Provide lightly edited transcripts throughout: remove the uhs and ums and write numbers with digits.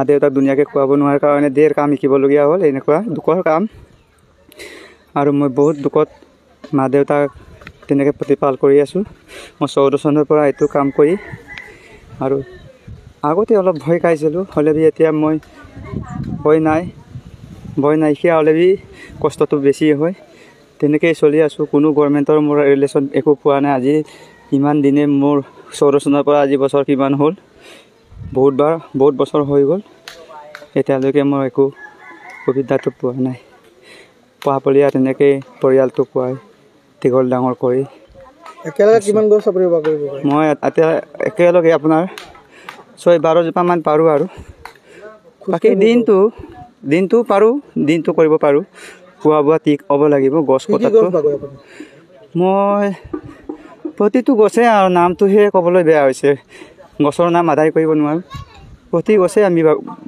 দেউতাক ধুনীয়াকৈ খুৱাব নোৱাৰাৰ কাৰণে ধেৰ কাম শিকিবলগীয়া হ'ল, এনেকুৱা দুখৰ কাম। আৰু মই বহুত দুখত মা দেউতাক তেনেকৈ প্ৰতিপাল কৰি আছোঁ। মই 14 চনৰ পৰা এইটো কাম কৰি, আৰু আগতে অলপ ভয় খাইছিলোঁ, হ'লে এতিয়া মই ভয় নাইকিয়া হ'লে কষ্টটো বেছি হয়। তেনেকৈয়ে চলি আছোঁ। কোনো গভৰ্ণমেণ্টৰ মোৰ ৰিলেশ্যন একো পোৱা নাই। আজি ইমান দিনে মোৰ 14 চনৰ পৰা আজি বছৰ কিমান হ'ল, বহুত বছৰ হৈ গ'ল, এতিয়ালৈকে মই একো সুবিধাটো পোৱা নাই। পঢ়া তেনেকৈ পৰিয়ালটো খুৱাই দীঘল ডাঙৰ কৰি। একেলগে কিমান গছ আপুনি ৰোপণ কৰিব পাৰে? মই এতিয়া একেলগে আপোনাৰ 12 জোপামান পাৰোঁ, আৰু বাকী দিনটো পাৰোঁ, দিনটো কৰিব পাৰোঁ। খোৱা বোৱা ঠিক হ'ব লাগিব। গছ কটাটো মই প্ৰতিটো গছে, আৰু নামটোহে ক'বলৈ বেয়া হৈছে, গছৰ নাম আদায় কৰিব নোৱাৰোঁ। প্ৰতি গছে আমি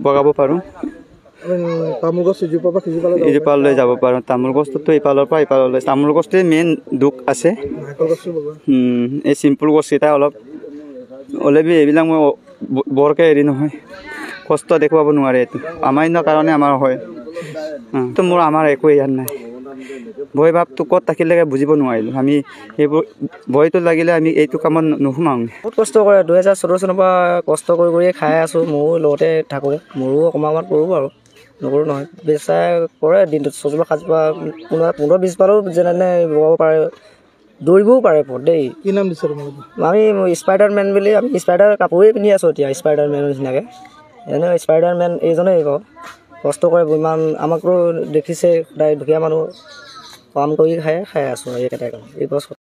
বগাব পাৰোঁ। তামোল গছ ইজোপালৈ যাব পাৰোঁ। তামোল গছটোতো ইফালৰ পৰা ইফাললৈ, তামোল গছটোৱে মেইন দুখ আছে। এই চিম্পুল গছকেইটা অলপ এইবিলাক মই বৰকৈ হেৰি নহয়, কষ্ট দেখুৱাব নোৱাৰে। এইটো সামান্য কাৰণে আমাৰ হয়। তো আমাৰ একো ইয়াত নাই। ভয় ভাৱটো ক'ত থাকিলেকে বুজিব নোৱাৰিলোঁ। আমি এইবোৰ ভয়টো লাগিলে আমি এইটো কামত নোসোমাওঁ। বহুত কষ্ট কৰে। 2014 চনৰ পৰা কষ্ট কৰিয়ে খাই আছোঁ। ময়ো লগতে থাকোঁ, মোৰো অকণমান কৰোঁ বাৰু, নকৰোঁ নহয়। বেচাই কৰে দিনটোত 6জোপা 7জোপা, 15-20 পালেও যেনে বগাব পাৰে, দৌৰিবও পাৰে দেই। কি নাম দিছে তোমালোকে? আমি স্পাইডাৰমেন বুলি, আমি স্পাইডাৰ কাপোৰেই পিন্ধি আছোঁ এতিয়া, স্পাইডাৰমেনৰ নিচিনাকৈ। এনে স্পাইডাৰমেন এইজনেই কওঁ, কষ্ট কৰে ইমান। আমাকতো দেখিছে, সদায় দুখীয়া মানুহ কাম কৰি খাই আছোঁ। এইকেইটাই কাম, এই গছ